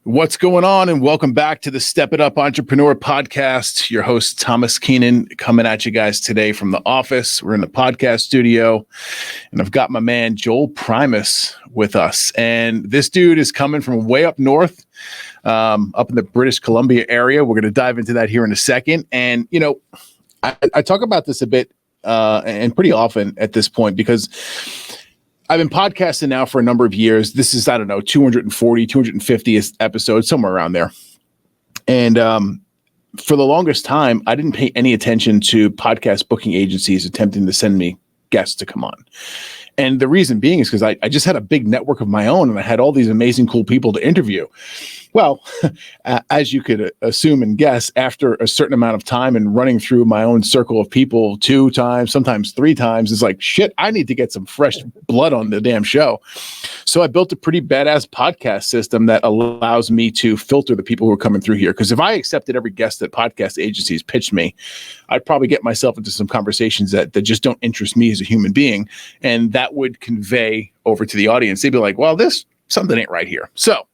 What's going on? And welcome back to the Step It Up Entrepreneur Podcast. Your host, Tomas Keenan, coming at you guys today from the office. We're in the podcast studio, and I've got my man, Joel Primus, with us. And this dude is coming from way up north, up in the British Columbia area. We're going to dive into that here in a second. And, you know, I talk about this a bit and pretty often at this point because I've been podcasting now for a number of years. This is, 240, 250 episodes, somewhere around there. And for the longest time, I didn't pay any attention to podcast booking agencies attempting to send me guests to come on. And the reason being is because I just had a big network of my own and I had all these amazing, cool people to interview. Well, as you could assume and guess, after a certain amount of time and running through my own circle of people 2 times, sometimes 3 times, it's like, shit, I need to get some fresh blood on the damn show. So I built a pretty badass podcast system that allows me to filter the people who are coming through here. Because if I accepted every guest that podcast agencies pitched me, I'd probably get myself into some conversations that just don't interest me as a human being. And that would convey over to the audience. They'd be like, well, this something ain't right here. So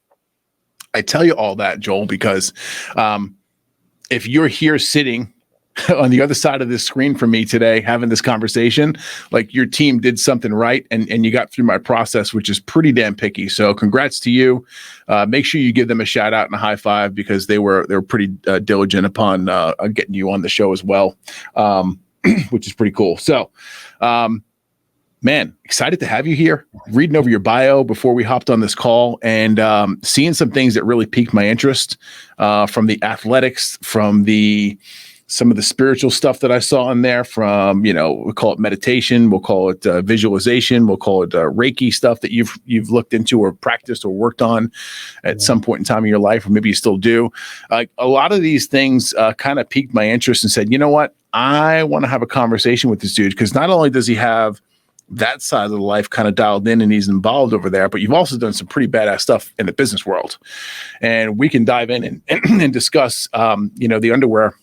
I tell you all that, Joel, because if you're here sitting on the other side of this screen from me today, having this conversation, like your team did something right and you got through my process, which is pretty damn picky. So congrats to you. Make sure you give them a shout out and a high five because they were pretty diligent upon getting you on the show as well, which is pretty cool. So, man, excited to have you here. Reading over your bio before we hopped on this call and seeing some things that really piqued my interest from the athletics, from some of the spiritual stuff that I saw in there, from, we'll call it meditation, we'll call it visualization, we'll call it Reiki stuff that you've looked into or practiced or worked on at some point in time in your life, or maybe you still do. A lot of these things kind of piqued my interest and said, you know what, I want to have a conversation with this dude because not only does he have that side of the life kind of dialed in and he's involved over there, but you've also done some pretty badass stuff in the business world. And we can dive in and discuss, the underwear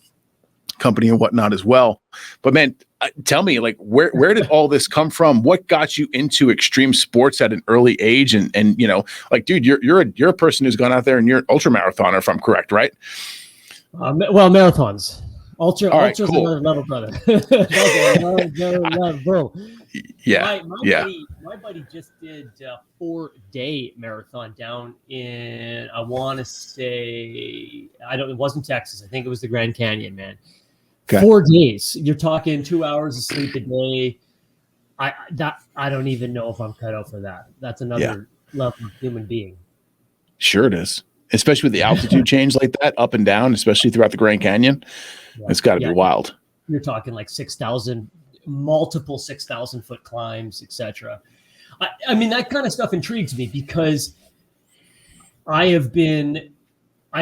company and whatnot as well. But man, tell me, like, where did all this come from? What got you into extreme sports at an early age? And like, dude, you're a person who's gone out there and you're an ultra marathoner, if I'm correct, right? Well, marathons. Ultra's cool. Another level, brother. Another level. Yeah. My buddy just did a 4-day marathon down in, I want to say, it wasn't Texas. I think it was the Grand Canyon, man. Okay. 4 days. You're talking 2 hours of sleep a day. I don't even know if I'm cut out for that. That's another level of human being. Sure it is. Especially with the altitude change like that, up and down, especially throughout the Grand Canyon. Yeah. It's got to be wild. You're talking like 6,000, multiple 6,000 foot climbs, etc. I mean, that kind of stuff intrigues me because I've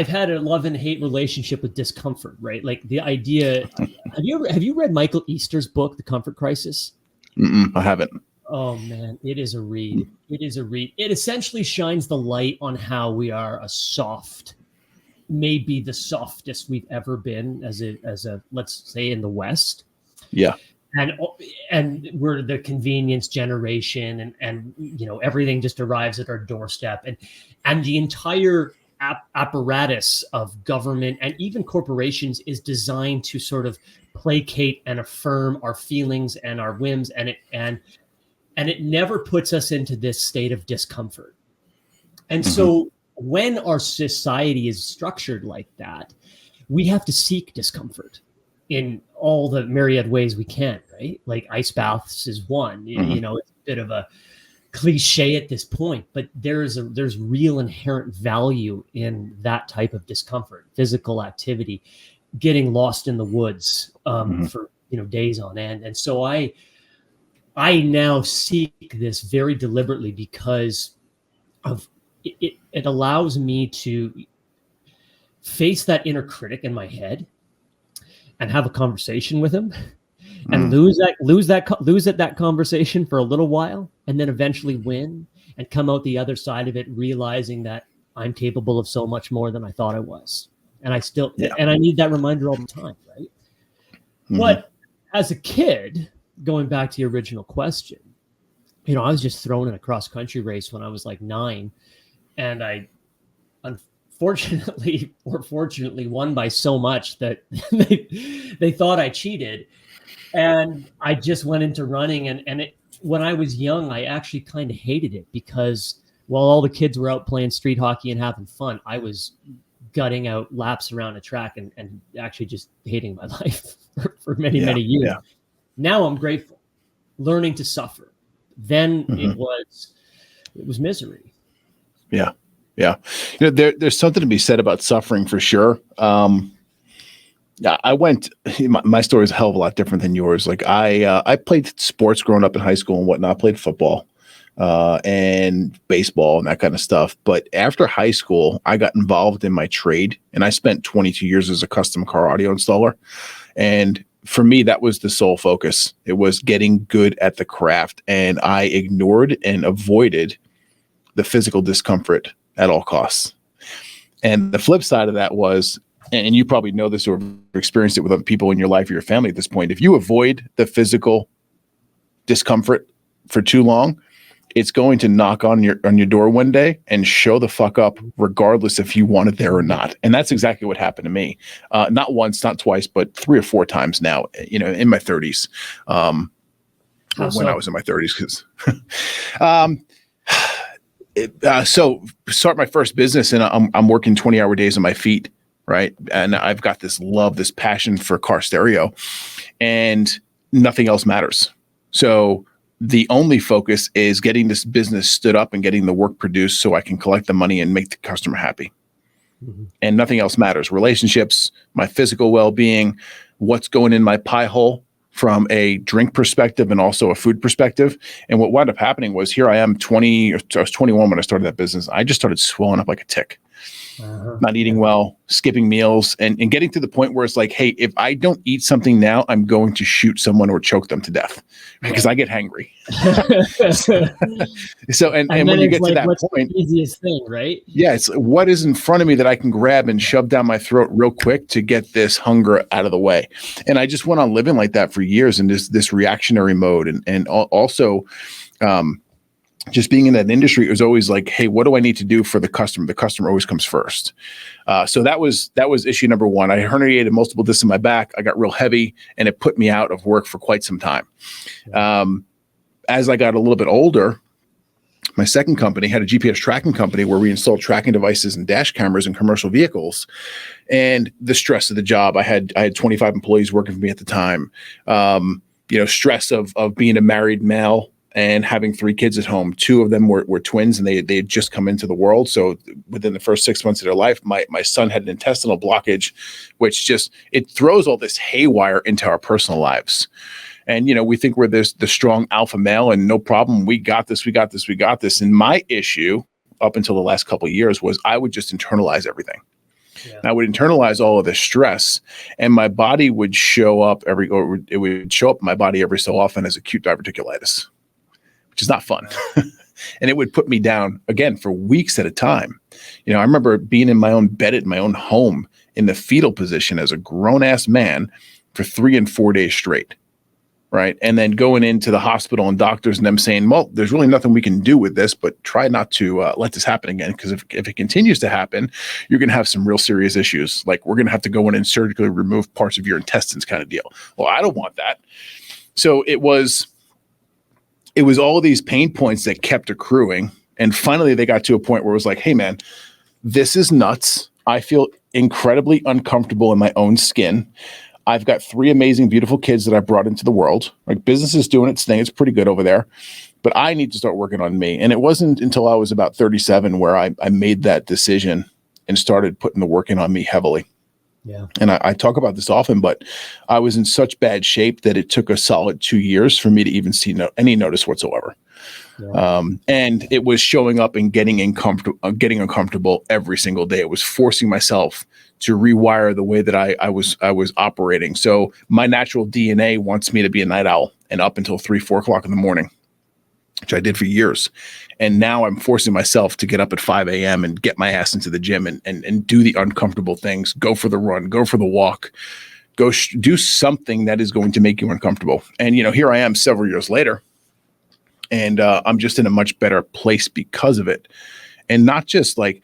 had a love and hate relationship with discomfort, right? Like the idea. Have you read Michael Easter's book, The Comfort Crisis? I haven't. Oh man, it is a read. It is a read. It essentially shines the light on how we are maybe the softest we've ever been as a let's say in the West. Yeah. And we're the convenience generation and everything just arrives at our doorstep and the entire apparatus of government and even corporations is designed to sort of placate and affirm our feelings and our whims and it never puts us into this state of discomfort. And so when our society is structured like that, we have to seek discomfort in all the myriad ways we can, right? Like ice baths is one, it's a bit of a cliche at this point, but there's real inherent value in that type of discomfort, physical activity, getting lost in the woods for days on end. And so I now seek this very deliberately because of it allows me to face that inner critic in my head and have a conversation with him and lose at that conversation for a little while and then eventually win and come out the other side of it realizing that I'm capable of so much more than I thought I was. And I need that reminder all the time, right? But as a kid, going back to your original question, I was just thrown in a cross country race when I was like 9, and I fortunately or fortunately won by so much that they thought I cheated. And I just went into running. When I was young, I actually kind of hated it because while all the kids were out playing street hockey and having fun, I was gutting out laps around a track and actually just hating my life for many, many years. Yeah. Now I'm grateful, learning to suffer. Then it was misery. Yeah. Yeah. There's something to be said about suffering for sure. Yeah, my story is a hell of a lot different than yours. Like I played sports growing up in high school and whatnot. I played football, and baseball and that kind of stuff. But after high school, I got involved in my trade, and I spent 22 years as a custom car audio installer. And for me, that was the sole focus. It was getting good at the craft, and I ignored and avoided the physical discomfort at all costs. And the flip side of that was, and you probably know this or experienced it with other people in your life or your family at this point, if you avoid the physical discomfort for too long, it's going to knock on your door one day and show the fuck up, regardless if you want it there or not. And that's exactly what happened to me. Not once, not twice, but 3 or 4 times now, in my 30s. When I was in my 30s, because so start my first business, and I'm working 20-hour days on my feet. Right. And I've got this love, this passion for car stereo, and nothing else matters. So the only focus is getting this business stood up and getting the work produced so I can collect the money and make the customer happy. And nothing else matters. Relationships, my physical well-being, what's going in my pie hole from a drink perspective and also a food perspective. And what wound up happening was, here I am I was 21 when I started that business. I just started swelling up like a tick. Not eating well, skipping meals, and getting to the point where it's like, hey, if I don't eat something now, I'm going to shoot someone or choke them to death because I get hangry. So, and when you get to that point, the easiest thing, right? Yeah, it's what is in front of me that I can grab and shove down my throat real quick to get this hunger out of the way. And I just went on living like that for years in this reactionary mode, and also, just being in that industry, it was always like, hey, what do I need to do for the customer? The customer always comes first. So that was issue number one. I herniated multiple discs in my back. I got real heavy, and it put me out of work for quite some time. As I got a little bit older, my second company had a GPS tracking company where we installed tracking devices and dash cameras in commercial vehicles. And the stress of the job, I had 25 employees working for me at the time. Stress of being a married male and having 3 kids at home. 2 of them were twins, and they had just come into the world. So within the first 6 months of their life, my son had an intestinal blockage, which it throws all this haywire into our personal lives. And, we think we're the strong alpha male and no problem. We got this. And my issue up until the last couple of years was I would just internalize everything. Yeah. And I would internalize all of this stress, and my body would show up it would show up in my body every so often as acute diverticulitis, which is not fun. And it would put me down again for weeks at a time. I remember being in my own bed at my own home in the fetal position as a grown ass man for 3 and 4 days straight. Right. And then going into the hospital and doctors and them saying, well, there's really nothing we can do with this, but try not to let this happen again. Because if it continues to happen, you're going to have some real serious issues. Like, we're going to have to go in and surgically remove parts of your intestines kind of deal. Well, I don't want that. So it was all of these pain points that kept accruing. And finally, they got to a point where it was like, hey, man, this is nuts. I feel incredibly uncomfortable in my own skin. I've got 3 amazing, beautiful kids that I've brought into the world. Like, business is doing its thing. It's pretty good over there. But I need to start working on me. And it wasn't until I was about 37 where I made that decision and started putting the work in on me heavily. Yeah. And I talk about this often, but I was in such bad shape that it took a solid 2 years for me to even see any notice whatsoever. Yeah. And it was showing up and getting uncomfortable every single day. It was forcing myself to rewire the way that I was operating. So my natural DNA wants me to be a night owl and up until 3-4 o'clock in the morning, which I did for years. And now I'm forcing myself to get up at 5 a.m. and get my ass into the gym and do the uncomfortable things, go for the run, go for the walk, do something that is going to make you uncomfortable. And, here I am several years later, and I'm just in a much better place because of it. And not just like,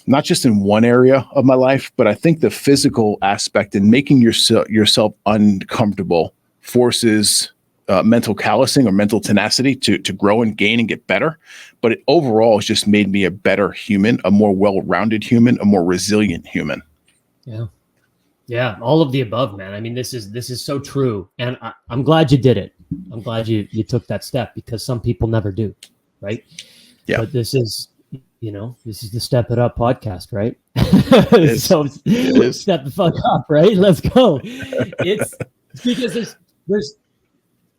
not just in one area of my life, but I think the physical aspect and making yourself uncomfortable forces mental callousing or mental tenacity to grow and gain and get better. But it overall has just made me a better human, a more well-rounded human, a more resilient human. Yeah. Yeah. All of the above, man. I mean, this is so true. And I'm glad you did it. I'm glad you took that step, because some people never do. Right. Yeah. But this is the Step It Up podcast, right? So step the fuck up, right? Let's go. It's because there's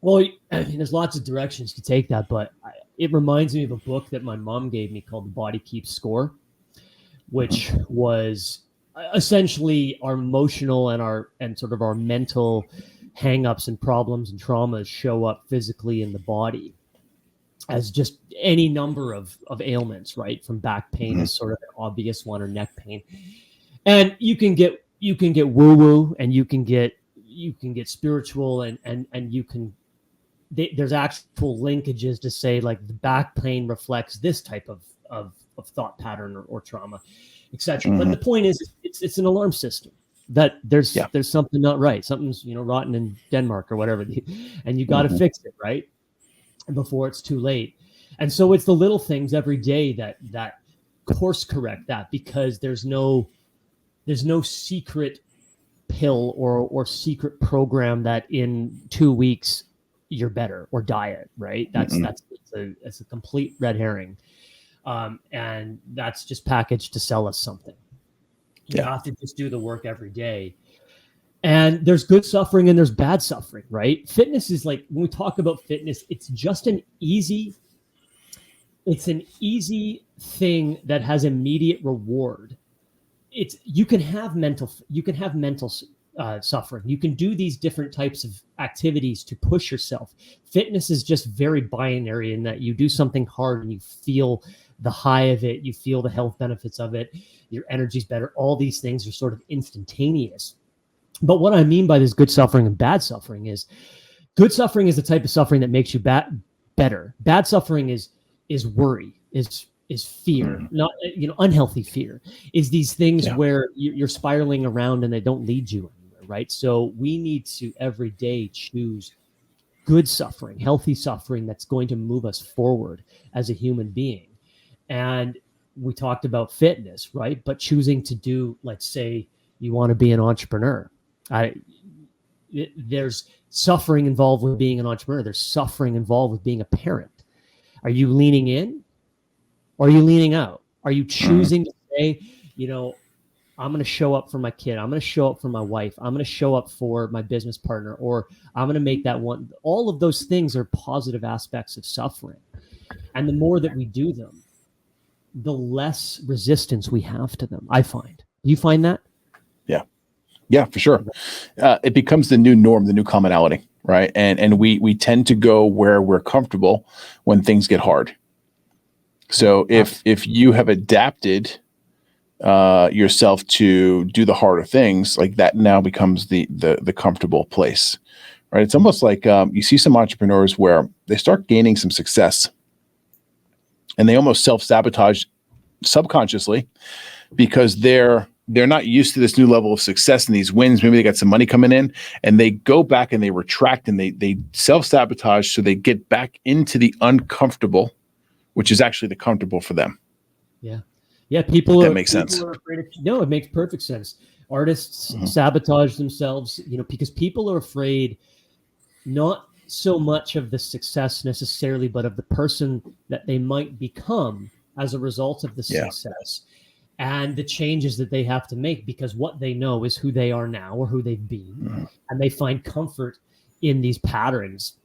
lots of directions to take that, but it reminds me of a book that my mom gave me called The Body Keeps Score, which was essentially our emotional and sort of our mental hangups and problems and traumas show up physically in the body as just any number of ailments, right? From back pain is sort of an obvious one, or neck pain. And you can get woo-woo, and you can get spiritual, and there's actual linkages to say, like, the back pain reflects this type of thought pattern or trauma, etc. But the point is, it's an alarm system that there's something not right. Something's rotten in Denmark or whatever, and you got to fix it, right, before it's too late. And so it's the little things every day that course correct that, because there's no secret pill or secret program that in 2 weeks you're better, or diet, right? It's a complete red herring. And that's just packaged to sell us something. You have to just do the work every day. And there's good suffering and there's bad suffering, right? Fitness is like, when we talk about fitness, it's just an easy thing that has immediate reward. You can have mental suffering. You can do these different types of activities to push yourself. Fitness is just very binary in that you do something hard and you feel the high of it. You feel the health benefits of it. Your energy's better. All these things are sort of instantaneous. But what I mean by this good suffering and bad suffering is, good suffering is the type of suffering that makes you better. Bad suffering is worry, is fear, not unhealthy fear, is these things where you're spiraling around and they don't lead you anywhere, right? So we need to every day choose good suffering, healthy suffering that's going to move us forward as a human being. And we talked about fitness, right? But choosing to do, let's say you want to be an entrepreneur. There's suffering involved with being an entrepreneur. There's suffering involved with being a parent. Are you leaning in or are you leaning out? Are you choosing to say, I'm going to show up for my kid. I'm going to show up for my wife. I'm going to show up for my business partner, or I'm going to make that one. All of those things are positive aspects of suffering. And the more that we do them, the less resistance we have to them, I find. Do you find that? Yeah, for sure. It becomes the new norm, the new commonality, right? And we tend to go where we're comfortable when things get hard. So if you have adapted yourself to do the harder things, like that now becomes the comfortable place, right? It's almost like you see some entrepreneurs where they start gaining some success and they almost self-sabotage subconsciously because they're not used to this new level of success and these wins. Maybe they got some money coming in and they go back and they retract and they self-sabotage. So they get back into the uncomfortable, which is actually the comfortable for them. Yeah. Yeah. That makes sense. No, it makes perfect sense. Artists sabotage themselves, because people are afraid not so much of the success necessarily, but of the person that they might become as a result of the success. And the changes that they have to make, because what they know is who they are now or who they've been. And they find comfort in these patterns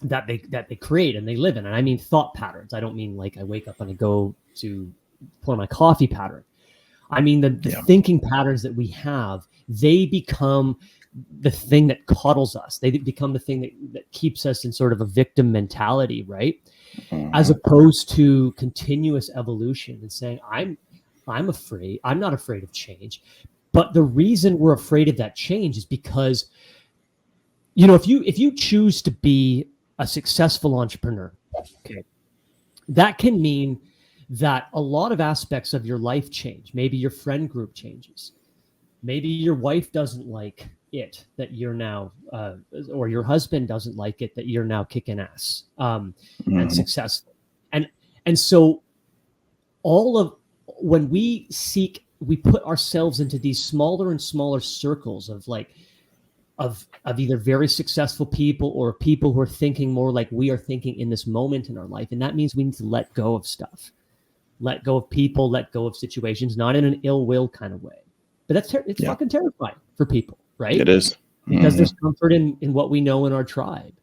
that they create and they live in. And I mean thought patterns. I don't mean like I wake up and I go to pour my coffee pattern. I mean the thinking patterns that we have, they become the thing that coddles us. They become the thing that keeps us in sort of a victim mentality, right? As opposed to continuous evolution and saying, I'm afraid. I'm not afraid of change. But the reason we're afraid of that change is because, if you choose to be a successful entrepreneur, okay, that can mean that a lot of aspects of your life change. Maybe your friend group changes. Maybe your wife doesn't like it that you're now, or your husband doesn't like it that you're now kicking ass and successful. And so when we put ourselves into these smaller and smaller circles of either very successful people or people who are thinking more like we are thinking in this moment in our life. And that means we need to let go of stuff, let go of people, let go of situations, not in an ill will kind of way. But it's fucking terrifying for people, right? It is. Because there's comfort in what we know in our tribe.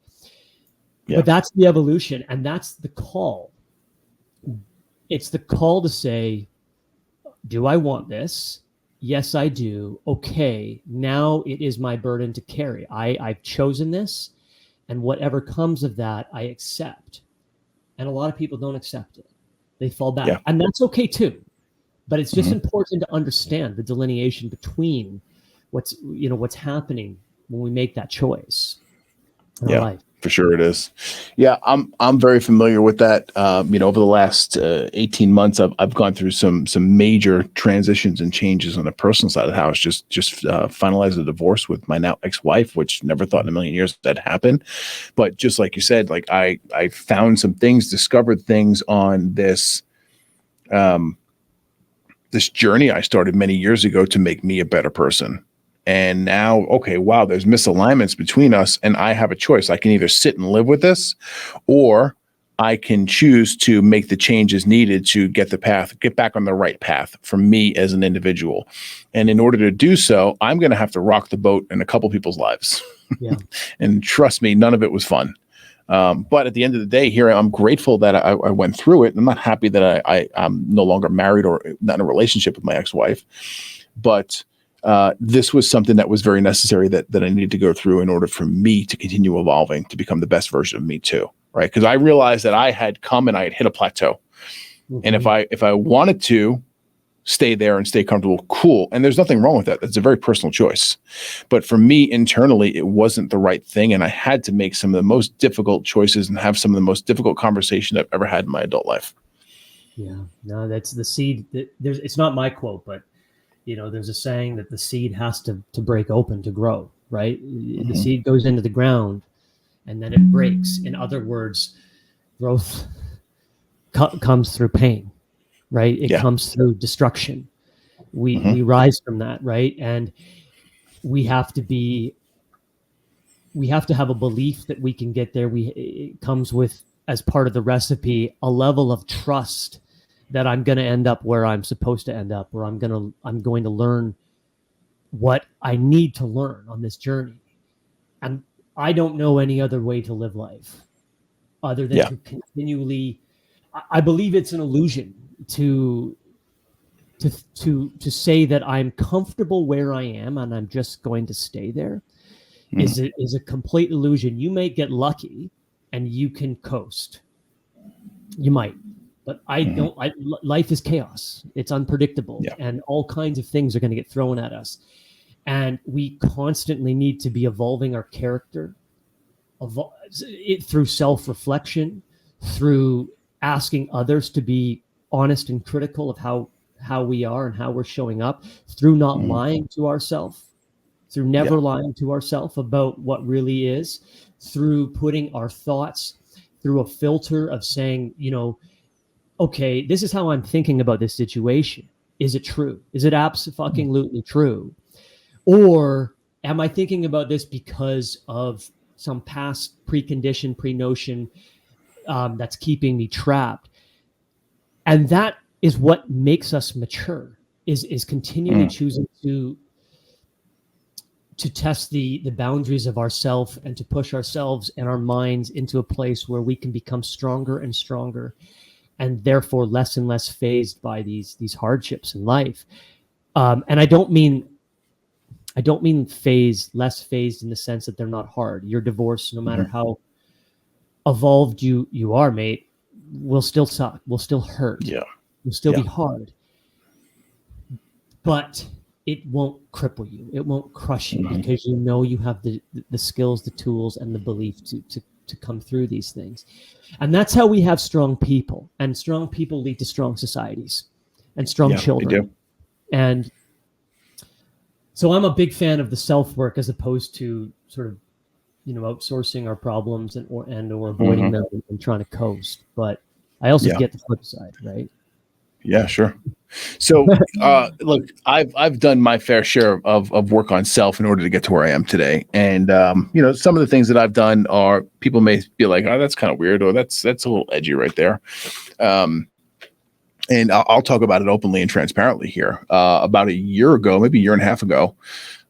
Yeah. But that's the evolution, and that's the call. It's the call to say, do I want this? Yes, I do. Okay, now it is my burden to carry. I've chosen this, and whatever comes of that, I accept. And a lot of people don't accept it. They fall back. Yeah. And that's okay too. But it's just important to understand the delineation between what's happening when we make that choice in our life. For sure it is. Yeah, I'm very familiar with that. Over the last 18 months, I've gone through some major transitions and changes on the personal side of the house. Just finalized a divorce with my now ex-wife, which never thought in a million years that'd happen. But just like you said, like I found some things, discovered things on this this journey I started many years ago to make me a better person. And now, okay, wow, there's misalignments between us, and I have a choice. I can either sit and live with this, or I can choose to make the changes needed to get back on the right path for me as an individual. And in order to do so, I'm going to have to rock the boat in a couple people's lives. Yeah. And trust me, none of it was fun. But at the end of the day, here I'm grateful that I went through it. I'm not happy that I'm no longer married or not in a relationship with my ex-wife, but this was something that was very necessary that I needed to go through in order for me to continue evolving to become the best version of me too. Right. Because I realized that I had come and I had hit a plateau. Mm-hmm. And if I wanted to stay there and stay comfortable, cool. And there's nothing wrong with that. That's a very personal choice. But for me internally, it wasn't the right thing. And I had to make some of the most difficult choices and have some of the most difficult conversations I've ever had in my adult life. Yeah, no, that's the seed. It's not my quote, but there's a saying that the seed has to break open to grow, right? Mm-hmm. The seed goes into the ground and then it breaks. In other words, growth comes through pain, right? It comes through destruction. We rise from that, right? And we have to have a belief that we can get there. It comes with, as part of the recipe, a level of trust that I'm going to end up where I'm supposed to end up, where I'm going to learn what I need to learn on this journey. And I don't know any other way to live life other than to continually, I believe it's an illusion to say that I'm comfortable where I am and I'm just going to stay there is a complete illusion. You may get lucky and you can coast. You might. But life is chaos. It's unpredictable. Yeah. And all kinds of things are going to get thrown at us. And we constantly need to be evolving our character through self-reflection, through asking others to be honest and critical of how we are and how we're showing up, through not lying to ourselves, through never lying to ourselves about what really is, through putting our thoughts through a filter of saying, okay, this is how I'm thinking about this situation. Is it true? Is it absolutely true? Or am I thinking about this because of some past precondition, pre-notion that's keeping me trapped? And that is what makes us mature, is continually choosing to test the boundaries of ourselves and to push ourselves and our minds into a place where we can become stronger and stronger, and therefore less and less fazed by these hardships in life. And I don't mean less phased in the sense that they're not hard. Your divorce, no matter how evolved you are, mate, will still suck, will still hurt, will still be hard. But it won't cripple you. It won't crush you because you have the skills, the tools, and the belief to to come through these things. And that's how we have strong people, and strong people lead to strong societies and strong children. They do. And so I'm a big fan of the self-work as opposed to sort of, outsourcing our problems or avoiding them and trying to coast. But I also get the flip side, right? Yeah, sure. So, look, I've done my fair share of work on self in order to get to where I am today. And, some of the things that I've done are, people may be like, oh, that's kind of weird, or that's a little edgy right there. And I'll talk about it openly and transparently here. About a year ago, maybe a year and a half ago,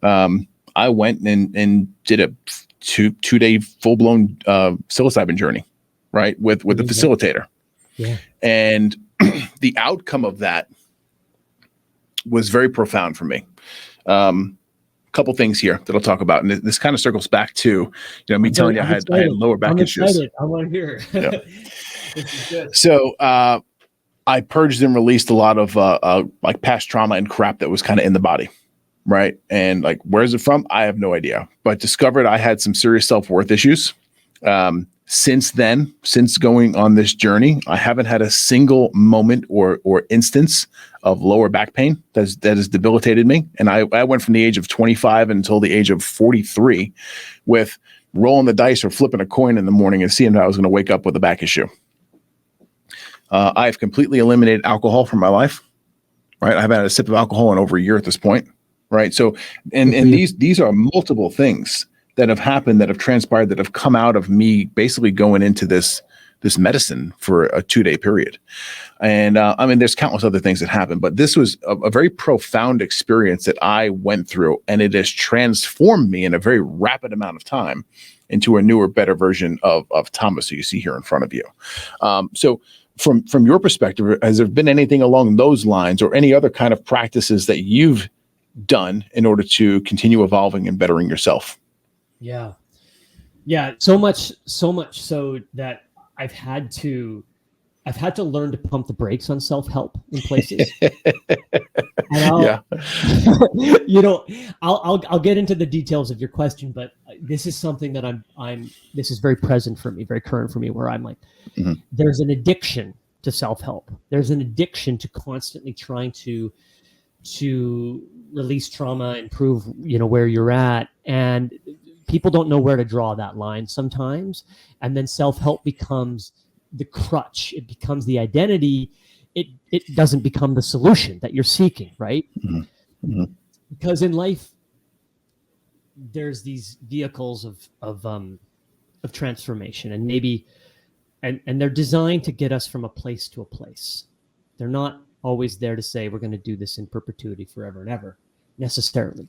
I went and did a two-day full-blown psilocybin journey, right, with the facilitator. Yeah. And the outcome of that was very profound for me. Couple things here that I'll talk about, and this kind of circles back to me telling you I had lower back issues. I want to hear. Yeah. This is good. So I purged and released a lot of like past trauma and crap that was kind of in the body, right? And like, where's it from? I have no idea, but discovered I had some serious self-worth issues. Since then, since going on this journey, I haven't had a single moment or instance of lower back pain that has debilitated me. And I went from the age of 25 until the age of 43 with rolling the dice or flipping a coin in the morning and seeing that I was going to wake up with a back issue. I've completely eliminated alcohol from my life, right? I haven't had a sip of alcohol in over a year at this point, right? So, and these are multiple things that have happened, that have transpired, that have come out of me basically going into this medicine for a 2-day period. And there's countless other things that happened, but this was a very profound experience that I went through, and it has transformed me in a very rapid amount of time into a newer, better version of Thomas, who you see here in front of you. So from your perspective, has there been anything along those lines or any other kind of practices that you've done in order to continue evolving and bettering yourself? Yeah. So much so that I've had to learn to pump the brakes on self-help in places. And I'll get into the details of your question, but this is something that this is very present for me, very current for me, where I'm like, there's an addiction to self-help. There's an addiction to constantly trying to release trauma, improve, where you're at. And people don't know where to draw that line sometimes. And then self-help becomes the crutch. It becomes the identity. It doesn't become the solution that you're seeking, right? Because in life, there's these vehicles of transformation, and maybe, and they're designed to get us from a place to a place. They're not always there to say, we're going to do this in perpetuity forever and ever, necessarily.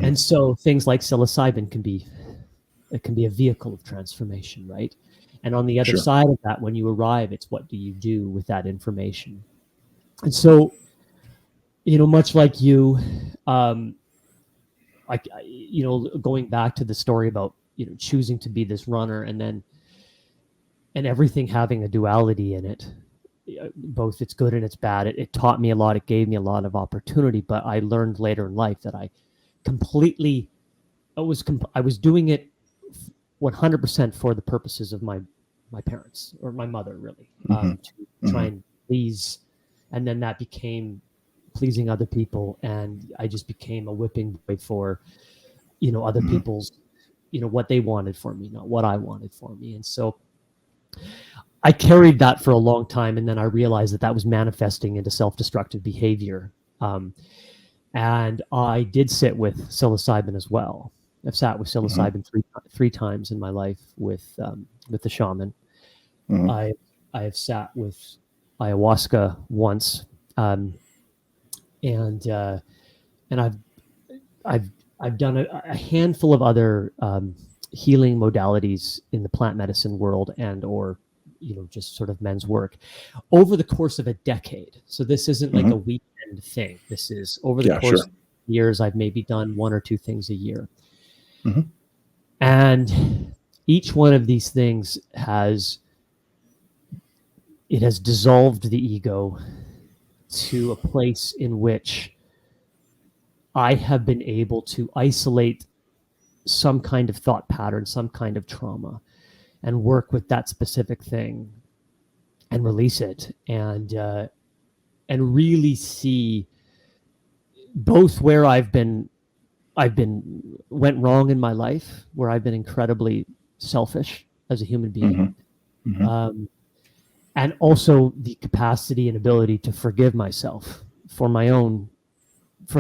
And so things like psilocybin can be a vehicle of transformation, right? And on the other side of that, when you arrive, it's what do you do with that information? And so, much like you, going back to the story about, choosing to be this runner and everything having a duality in it, both its good and its bad. It taught me a lot. It gave me a lot of opportunity, but I learned later in life that I was doing it 100% for the purposes of my parents, or my mother, really, to try and please. And then that became pleasing other people, and I just became a whipping boy for, other people's, what they wanted for me, not what I wanted for me. And so I carried that for a long time, and then I realized that was manifesting into self-destructive behavior. And I did sit with psilocybin as well. I've sat with psilocybin three times in my life with the shaman. I have sat with ayahuasca once, and I've done a handful of other healing modalities in the plant medicine world, and or just sort of men's work over the course of a decade. So this isn't like a weekend thing. This is over the course of years. I've maybe done 1 or 2 things a year. And each one of these things has dissolved the ego to a place in which I have been able to isolate some kind of thought pattern, some kind of trauma, and work with that specific thing and release it, and really see both where I've been went wrong in my life, where I've been incredibly selfish as a human being, and also the capacity and ability to forgive myself for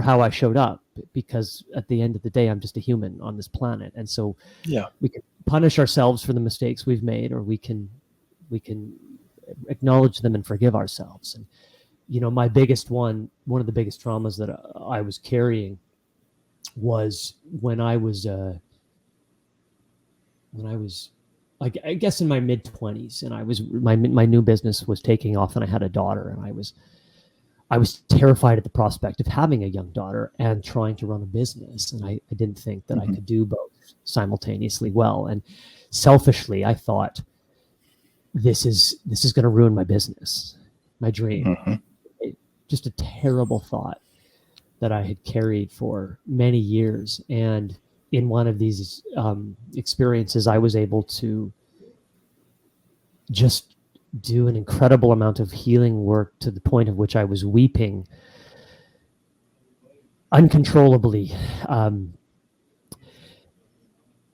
how I showed up, because at the end of the day, I'm just a human on this planet. And so we can punish ourselves for the mistakes we've made, or we can acknowledge them and forgive ourselves. And, my biggest one of the biggest traumas that I was carrying was when I was I guess in my mid-20s, and I was my new business was taking off, and I had a daughter, and I was terrified at the prospect of having a young daughter and trying to run a business, and I didn't think that I could do both simultaneously well. And selfishly, I thought, this is going to ruin my business, my dream. Just a terrible thought that I had carried for many years. And in one of these experiences, I was able to just do an incredible amount of healing work, to the point of which I was weeping uncontrollably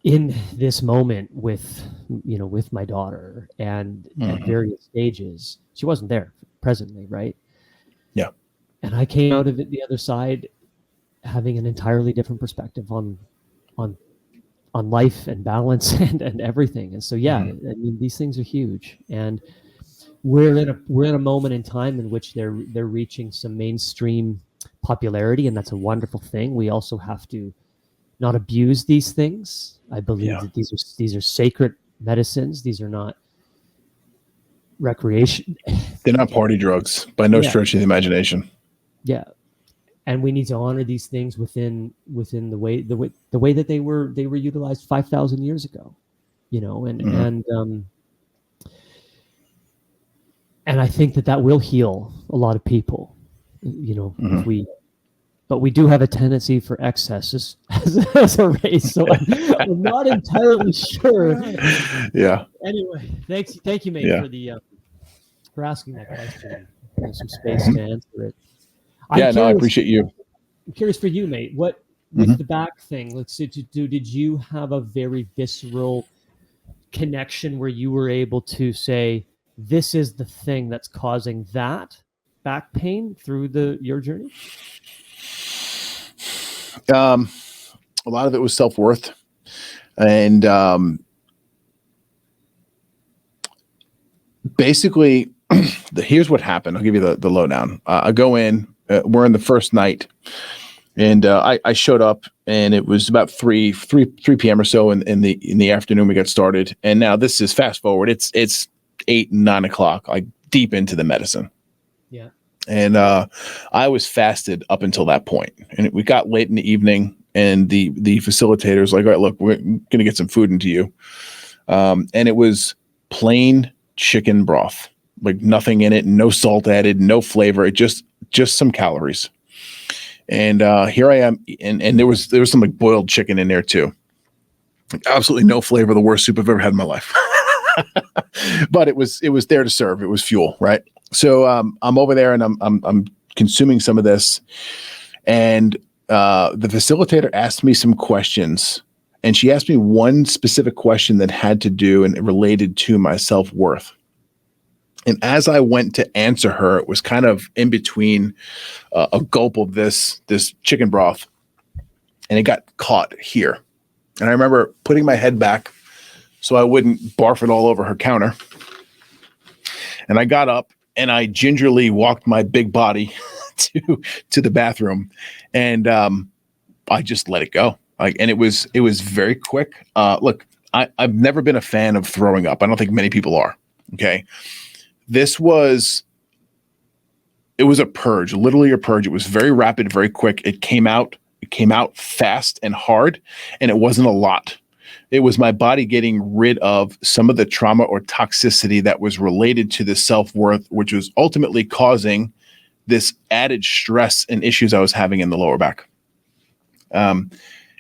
in this moment with my daughter, and at various stages. She wasn't there presently, right? Yeah. And I came out of it the other side having an entirely different perspective on life and balance and everything. And so, I mean, these things are huge, and we're in a moment in time in which they're reaching some mainstream popularity, and that's a wonderful thing. We also have to not abuse these things. I believe that these are sacred medicines. These are not recreation. They're not party drugs by no stretch of the imagination. Yeah. And we need to honor these things within the way that they were utilized 5,000 years ago, and I think that will heal a lot of people, but we do have a tendency for excess as a race. So I'm not entirely sure. Yeah. Anyway, thank you, mate, for asking that question. There's some space to answer it. I appreciate you. I'm curious for you, mate. What with the back thing? Let's say, did you have a very visceral connection where you were able to say, this is the thing that's causing that back pain through your journey? A lot of it was self-worth, and basically, here's what happened. I'll give you the lowdown. I go in. We're in the first night, and I showed up, and it was about 3 p.m. or so in the afternoon. We got started, and now this is fast forward. It's 8, 9 o'clock, like deep into the medicine. Yeah. And I was fasted up until that point, and we got late in the evening, and the facilitator was like, "All right, look, we're gonna get some food into you," and it was plain chicken broth, like nothing in it, no salt added, no flavor, it just some calories. And here I am, and there was some like boiled chicken in there too. Like, absolutely no flavor, the worst soup I've ever had in my life. But it was there to serve. It was fuel, right? So I'm over there, and I'm consuming some of this, and the facilitator asked me some questions, and she asked me one specific question that had to do and related to my self-worth. And as I went to answer her, it was kind of in between a gulp of this chicken broth, and it got caught here. And I remember putting my head back so I wouldn't barf it all over her counter. And I got up, and I gingerly walked my big body to the bathroom, and I just let it go. And it was very quick. Look, I've never been a fan of throwing up. I don't think many people are. Okay. It was a purge, literally a purge. It was very rapid, very quick. It came out fast and hard, and it wasn't a lot. It was my body getting rid of some of the trauma or toxicity that was related to the self-worth, which was ultimately causing this added stress and issues I was having in the lower back.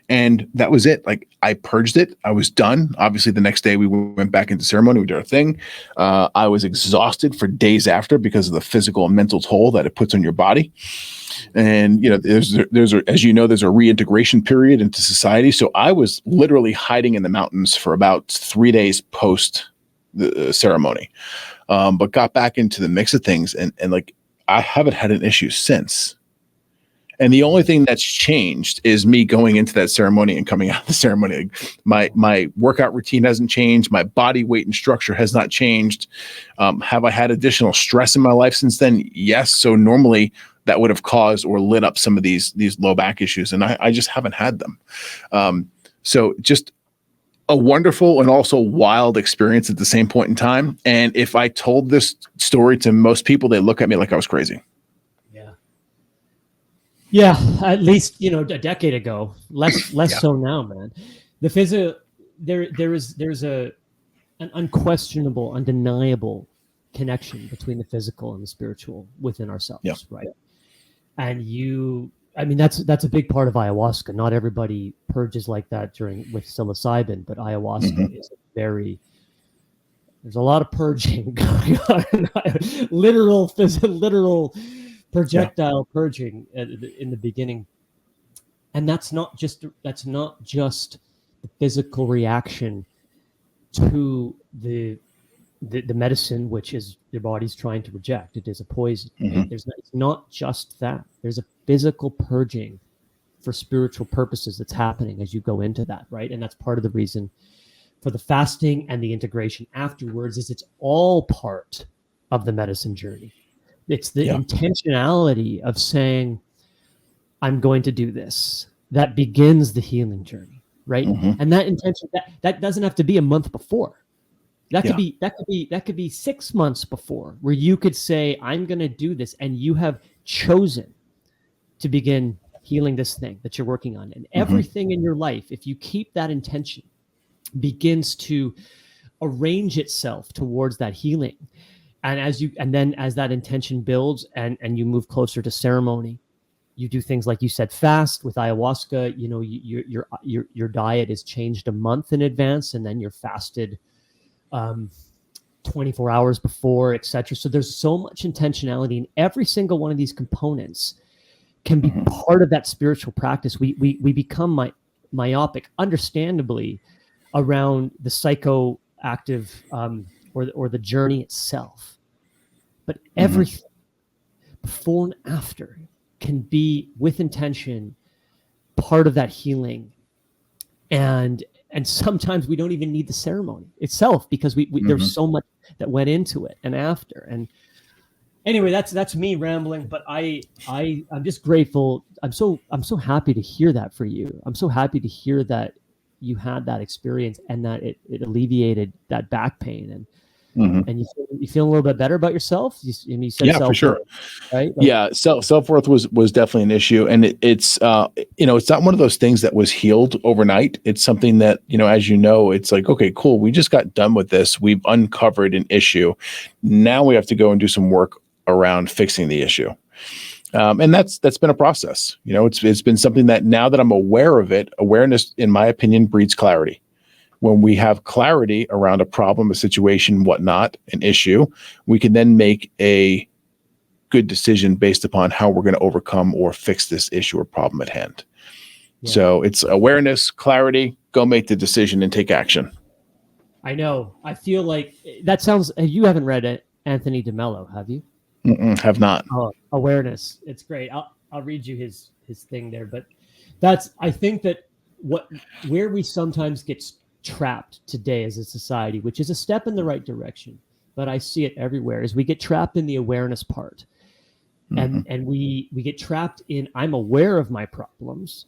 And that was it. Like, I purged it. I was done. Obviously, the next day we went back into ceremony. We did our thing. I was exhausted for days after because of the physical and mental toll that it puts on your body. And, there's as you know, there's a reintegration period into society. So I was literally hiding in the mountains for about 3 days post the ceremony, but got back into the mix of things. And like, I haven't had an issue since. And the only thing that's changed is me going into that ceremony and coming out of the ceremony. My workout routine hasn't changed. My body weight and structure has not changed. Have I had additional stress in my life since then? Yes. So normally that would have caused or lit up some of these low back issues. And I just haven't had them. So just a wonderful and also wild experience at the same point in time. And if I told this story to most people, they look at me like I was crazy. Yeah, at least a decade ago. Less so now, man. The physical, there's an unquestionable, undeniable connection between the physical and the spiritual within ourselves, right? And that's a big part of ayahuasca. Not everybody purges like that with psilocybin, but ayahuasca is there's a lot of purging going on. literal projectile purging in the beginning, and that's not just the physical reaction to the medicine, which is your body's trying to reject. It is a poison. Right? It's not just that. There's a physical purging for spiritual purposes that's happening as you go into that, right? And that's part of the reason for the fasting and the integration afterwards. Is it's all part of the medicine journey. It's the intentionality of saying, I'm going to do this. That begins the healing journey, right? And that intention, that doesn't have to be a month before. That could be 6 months before, where you could say, I'm going to do this, and you have chosen to begin healing this thing that you're working on. And everything in your life, if you keep that intention, begins to arrange itself towards that healing. And then as that intention builds and you move closer to ceremony, you do things like you said, fast with ayahuasca. Your diet is changed a month in advance, and then you're fasted 24 hours before, etc. So there's so much intentionality in every single one of these components can be part of that spiritual practice. We become myopic, understandably, around the psychoactive or the journey itself. But everything before and after can be, with intention, part of that healing. And sometimes we don't even need the ceremony itself, because we there's so much that went into it and after. And anyway, that's me rambling, but I'm just grateful. I'm so happy to hear that for you. I'm so happy to hear that you had that experience and that it alleviated that back pain, and you feel a little bit better about yourself. You said for sure, right? Self-worth was definitely an issue, and it's it's not one of those things that was healed overnight. It's something that, as you know, it's like, okay, cool, we just got done with this. We've uncovered an issue. Now we have to go and do some work around fixing the issue. And that's been a process. It's been something that, now that I'm aware of it, awareness, in my opinion, breeds clarity. When we have clarity around a problem, a situation, whatnot, an issue, we can then make a good decision based upon how we're going to overcome or fix this issue or problem at hand. Yeah. So it's awareness, clarity, go make the decision and take action. I know. I feel like that sounds, you haven't read Anthony DeMello, have you? Have not. Oh, awareness. It's great. I'll read you his thing there, but I think that where we sometimes get trapped today as a society, which is a step in the right direction, but I see it everywhere, is we get trapped in the awareness part. And we get trapped in, I'm aware of my problems,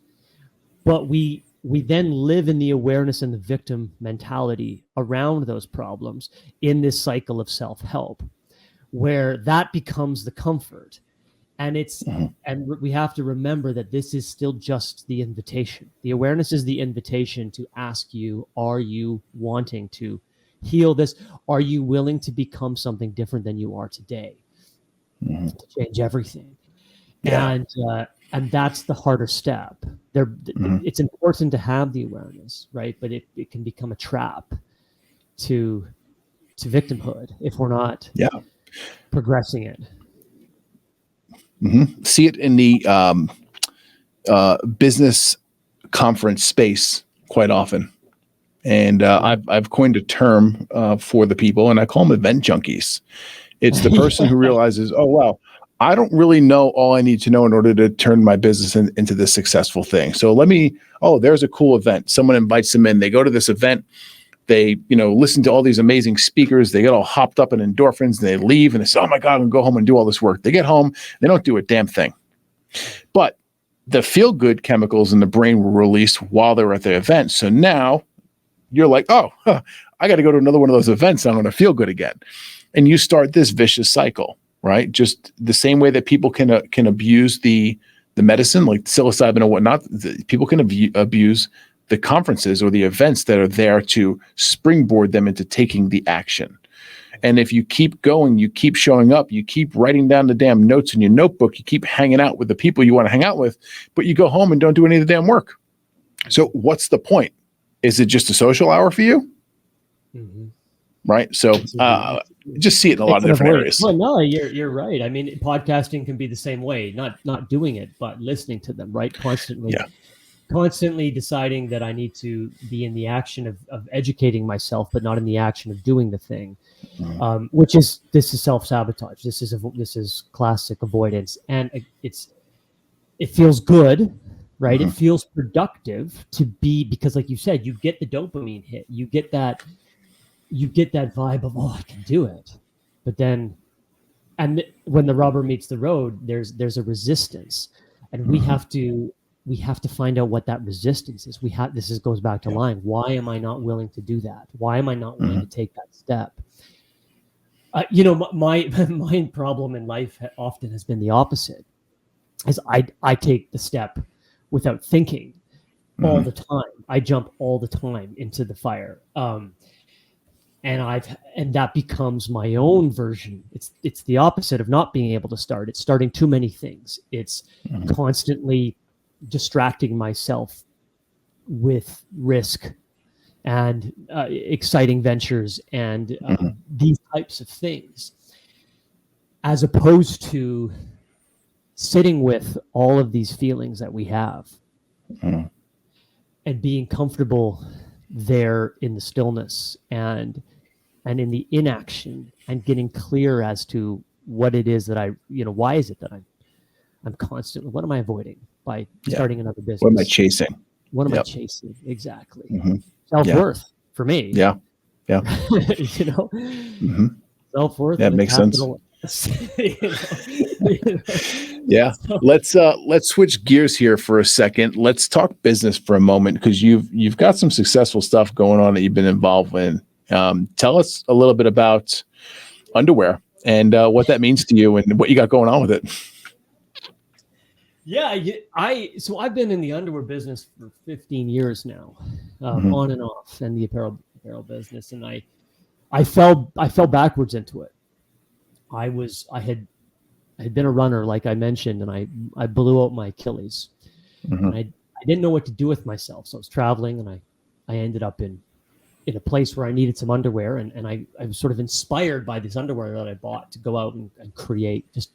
but we then live in the awareness and the victim mentality around those problems in this cycle of self-help, where that becomes the comfort. And we have to remember that this is still just the invitation. The awareness is the invitation to ask you, are you wanting to heal this? Are you willing to become something different than you are today? To change everything. Yeah. And that's the harder step. It's important to have the awareness, right? But it can become a trap to victimhood if we're not progressing it. See it in the business conference space quite often. And I've coined a term for the people, and I call them event junkies. It's the person who realizes, oh, wow, I don't really know all I need to know in order to turn my business into this successful thing. So there's a cool event. Someone invites them in. They go to this event. They, listen to all these amazing speakers. They get all hopped up in endorphins, and they leave and they say, oh my God, I'm going to go home and do all this work. They get home. They don't do a damn thing. But the feel-good chemicals in the brain were released while they were at the event. So now you're like, I got to go to another one of those events. I'm going to feel good again. And you start this vicious cycle, right? Just the same way that people can abuse the medicine, like psilocybin and whatnot. People can abuse the conferences or the events that are there to springboard them into taking the action. And if you keep going, you keep showing up, you keep writing down the damn notes in your notebook, you keep hanging out with the people you want to hang out with, but you go home and don't do any of the damn work. So what's the point? Is it just a social hour for you? Right. So just see it in a lot of different areas. Well, no, you're right. I mean, podcasting can be the same way, not doing it, but listening to them, right? Constantly deciding that I need to be in the action of educating myself, but not in the action of doing the thing, this is self-sabotage. This is classic avoidance. And it feels good, right? It feels productive to be, because like you said, you get the dopamine hit, you get that vibe of, I can do it. But then, and when the rubber meets the road, there's a resistance, and we have to find out what that resistance is. Goes back to line. Why am I not willing to do that? Why am I not willing to take that step? My problem in life often has been the opposite. Is I take the step without thinking all the time. I jump all the time into the fire. And that becomes my own version. It's the opposite of not being able to start. It's starting too many things. It's constantly distracting myself with risk and exciting ventures and these types of things, as opposed to sitting with all of these feelings that we have and being comfortable there in the stillness and in the inaction, and getting clear as to what it is that why is it that I'm constantly, what am I avoiding by starting another business? What am I chasing? What am I chasing? Exactly. Self-worth for me. Yeah. Self-worth. That makes sense. Yeah. Let's switch gears here for a second. Let's talk business for a moment, because you've got some successful stuff going on that you've been involved in. Tell us a little bit about underwear and what that means to you and what you got going on with it. Yeah, so I've been in the underwear business for 15 years now, on and off, and the apparel business, and I fell backwards into it. I had been a runner, like I mentioned, and I blew out my Achilles, and I didn't know what to do with myself. So I was traveling, and I ended up in a place where I needed some underwear, and I was sort of inspired by this underwear that I bought to go out and create just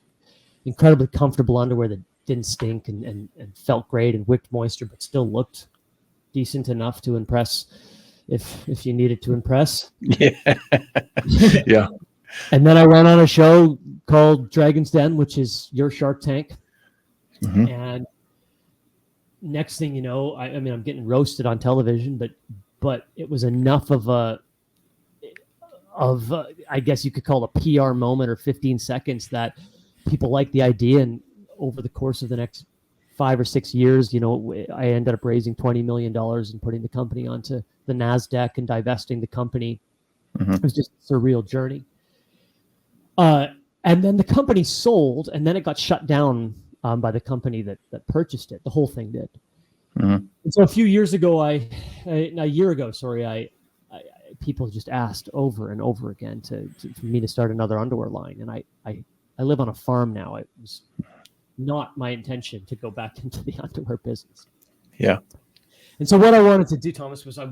incredibly comfortable underwear that didn't stink and felt great and wicked moisture, but still looked decent enough to impress if you needed to impress. Yeah. And then I went on a show called Dragon's Den, which is your Shark Tank. And next thing you know, I mean, I'm getting roasted on television, but it was enough of I guess you could call it a PR moment, or 15 seconds, that people liked the idea. And over the course of the next 5 or 6 years, I ended up raising $20 million and putting the company onto the NASDAQ and divesting the company. It was just a surreal journey. And then the company sold, and then it got shut down by the company that purchased it. The whole thing did. And so a year ago, people just asked over and over again for me to start another underwear line. And I live on a farm now. not my intention to go back into the underwear business. Yeah. And so what I wanted to do, Thomas, was I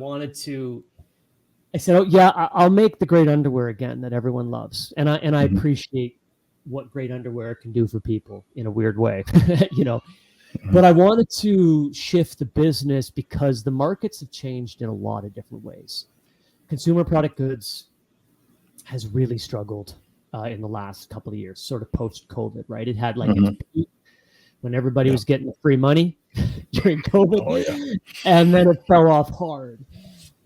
said, oh yeah, I'll make the great underwear again that everyone loves. And I appreciate what great underwear can do for people in a weird way, but I wanted to shift the business because the markets have changed in a lot of different ways. Consumer product goods has really struggled in the last couple of years, sort of post-COVID, right? It had like its peak when everybody was getting the free money during COVID, and then it fell off hard.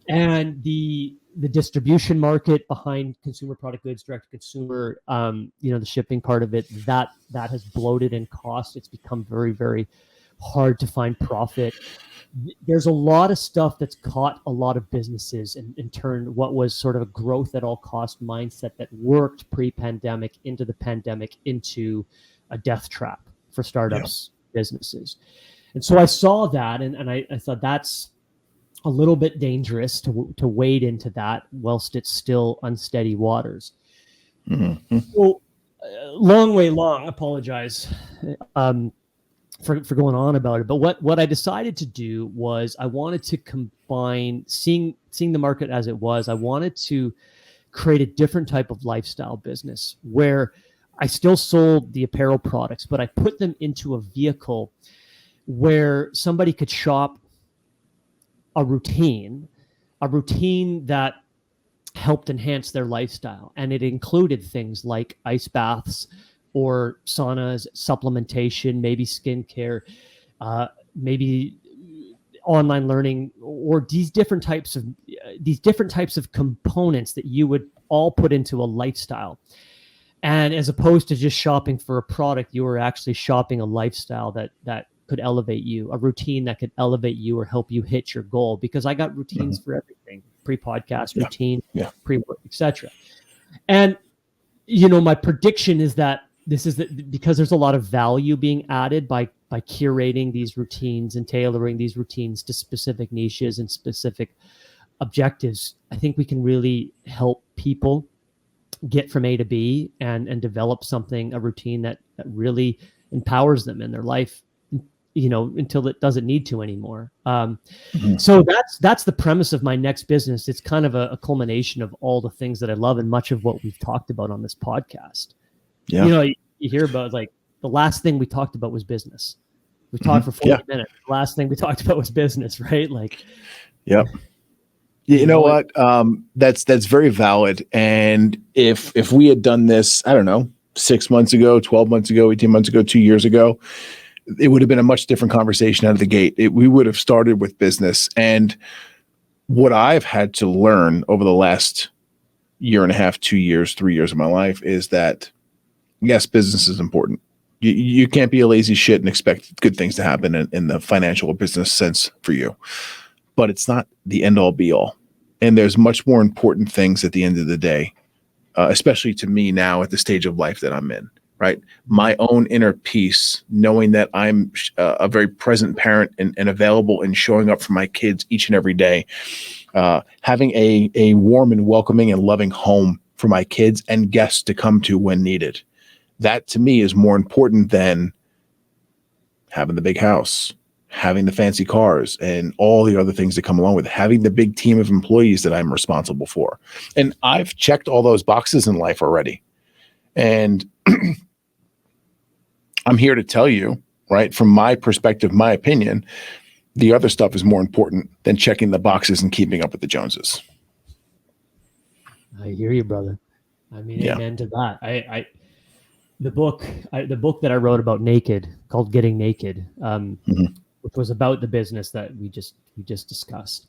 And the distribution market behind consumer product goods, direct to consumer, the shipping part of it, that has bloated in cost. It's become very, very hard to find profit. There's a lot of stuff that's caught a lot of businesses and turned what was sort of a growth at all cost mindset that worked pre-pandemic into the pandemic into a death trap for startups, businesses. And so I saw that and I thought that's a little bit dangerous to wade into that whilst it's still unsteady waters. So long, apologize for going on about it. But what I decided to do was I wanted to combine seeing the market as it was. I wanted to create a different type of lifestyle business where I still sold the apparel products, but I put them into a vehicle where somebody could shop a routine that helped enhance their lifestyle. And it included things like ice baths or saunas, supplementation, maybe skincare, maybe online learning, or these different types of components that you would all put into a lifestyle. And as opposed to just shopping for a product, you were actually shopping a lifestyle that could elevate you, a routine that could elevate you or help you hit your goal. Because I got routines for everything, pre-podcast routine, pre-work, etc. And, my prediction is that because there's a lot of value being added by curating these routines and tailoring these routines to specific niches and specific objectives, I think we can really help people get from A to B and develop a routine that really empowers them in their life, until it doesn't need to anymore. So that's the premise of my next business. It's kind of a culmination of all the things that I love and much of what we've talked about on this podcast. Yeah. You hear about like the last thing we talked about was business. We talked for 40 minutes. The last thing we talked about was business, right? Like, yep. You know what? That's very valid. And if we had done this, I don't know, 6 months ago, 12 months ago, 18 months ago, 2 years ago, it would have been a much different conversation out of the gate. We would have started with business. And what I've had to learn over the last year and a half, 2 years, 3 years of my life is that, yes, business is important. You can't be a lazy shit and expect good things to happen in the financial or business sense for you. But it's not the end all be all. And there's much more important things at the end of the day, especially to me now at the stage of life that I'm in, right? My own inner peace, knowing that I'm a very present parent and available and showing up for my kids each and every day, having a warm and welcoming and loving home for my kids and guests to come to when needed. That to me is more important than having the big house, having the fancy cars, and all the other things that come along with it, having the big team of employees that I'm responsible for. And I've checked all those boxes in life already. And I'm here to tell you, right, from my perspective, my opinion, the other stuff is more important than checking the boxes and keeping up with the Joneses. I hear you, brother. I mean, amen to that. The book that I wrote about naked, called Getting Naked, which was about the business that we just discussed.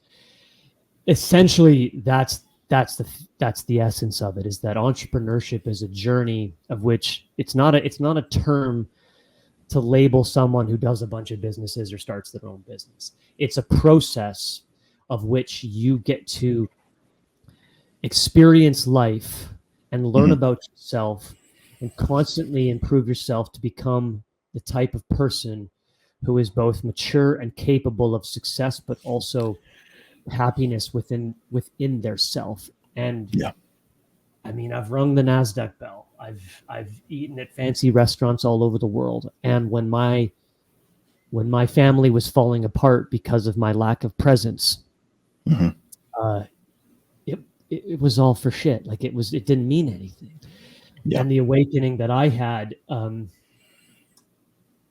Essentially, that's the essence of it, is that entrepreneurship is a journey of which it's not a term to label someone who does a bunch of businesses or starts their own business. It's a process of which you get to experience life and learn about yourself and constantly improve yourself to become the type of person who is both mature and capable of success, but also happiness within their self. And I mean, I've rung the NASDAQ bell. I've eaten at fancy restaurants all over the world. And when my family was falling apart because of my lack of presence, it was all for shit. Like it didn't mean anything. Yeah. And the awakening that I had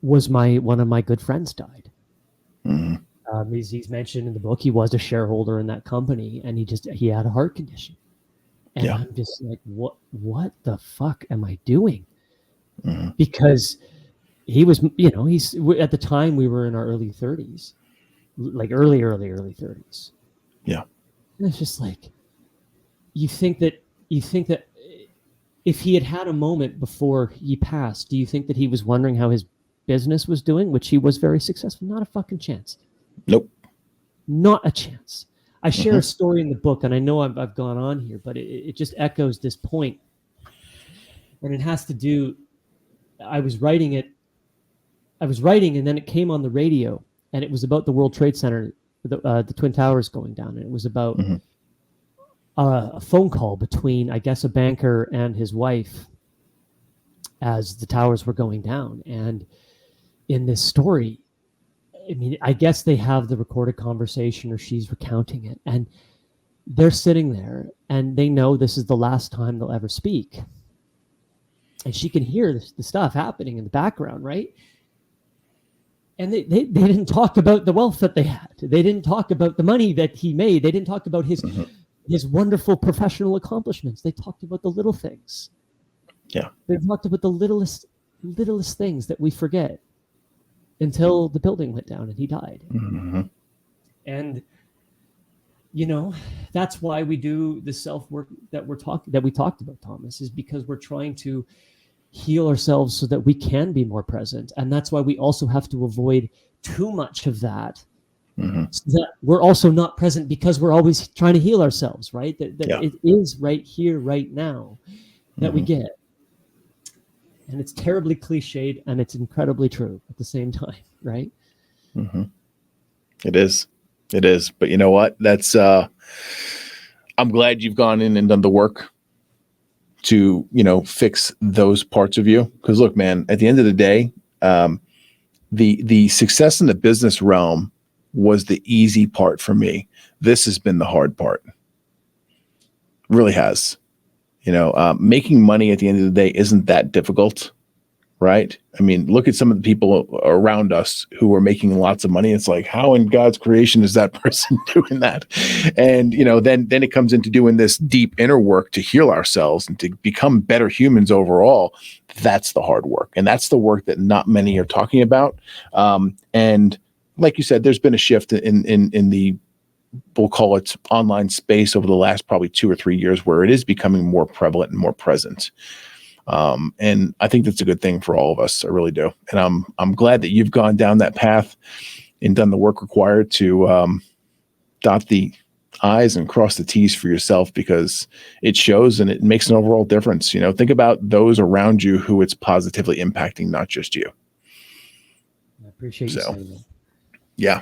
was one of my good friends died. He's mentioned in the book, he was a shareholder in that company, and he had a heart condition. And I'm just like, what the fuck am I doing? Because he was, he's at the time we were in our early 30s, like early 30s. Yeah. And it's just like, you think that if he had a moment before he passed, do you think that he was wondering how his business was doing, which he was very successful? Not a fucking chance. Nope. Not a chance. I share a story in the book, and I know I've gone on here, but it just echoes this point. And it has to do, I was writing, and then it came on the radio, and it was about the World Trade Center, the Twin Towers going down. And it was about a phone call between, I guess, a banker and his wife as the towers were going down. And in this story, I mean, I guess they have the recorded conversation, or she's recounting it, and they're sitting there and they know this is the last time they'll ever speak. And she can hear the stuff happening in the background, right? And they didn't talk about the wealth that they had. They didn't talk about the money that he made. They didn't talk about his wonderful professional accomplishments. They talked about the little things. Yeah. They talked about the littlest things that we forget until the building went down and he died. And that's why we do the self-work that we talked about, Thomas, is because we're trying to heal ourselves so that we can be more present. And that's why we also have to avoid too much of that. So that we're also not present because we're always trying to heal ourselves, right? That it is right here, right now that we get. And it's terribly cliched, and it's incredibly true at the same time, right? It is. But you know what? That's, I'm glad you've gone in and done the work to, fix those parts of you. Because look, man, at the end of the day, the success in the business realm was the easy part for me. This has been the hard part. Really has. Making money at the end of the day isn't that difficult, right? I mean, look at some of the people around us who are making lots of money. It's like, how in God's creation is that person doing that? And, then it comes into doing this deep inner work to heal ourselves and to become better humans overall. That's the hard work. And that's the work that not many are talking about. And like you said, there's been a shift in the, we'll call it, online space over the last probably 2 or 3 years, where it is becoming more prevalent and more present. And I think that's a good thing for all of us. I really do. And I'm glad that you've gone down that path and done the work required to dot the I's and cross the T's for yourself, because it shows and it makes an overall difference. Think about those around you who it's positively impacting, not just you. I appreciate you saying that. Yeah.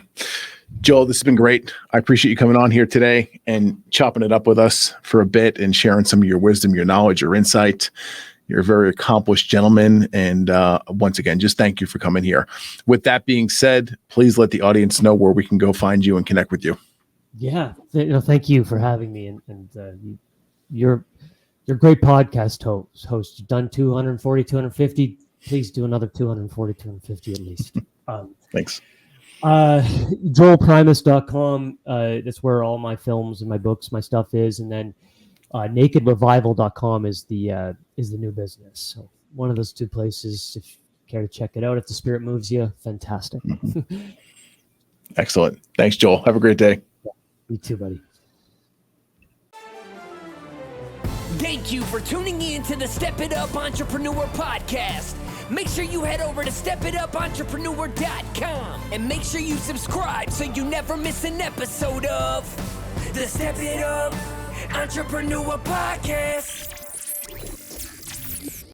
Joel, this has been great. I appreciate you coming on here today and chopping it up with us for a bit and sharing some of your wisdom, your knowledge, your insight. You're a very accomplished gentleman. And once again, just thank you for coming here. With that being said, please let the audience know where we can go find you and connect with you. Yeah. Thank you for having me. And you're a great podcast host. You've done 240, 250. Please do another 240, 250 at least. Thanks. JoelPrimus.com. That's where all my films and my books, my stuff is. And then nakedrevival.com is the new business. So one of those two places, if you care to check it out, if the spirit moves you, fantastic. Excellent. Thanks, Joel. Have a great day. Yeah, you too, buddy. Thank you for tuning in to the Step It Up Entrepreneur Podcast. Make sure you head over to stepitupentrepreneur.com and make sure you subscribe so you never miss an episode of the Step It Up Entrepreneur Podcast.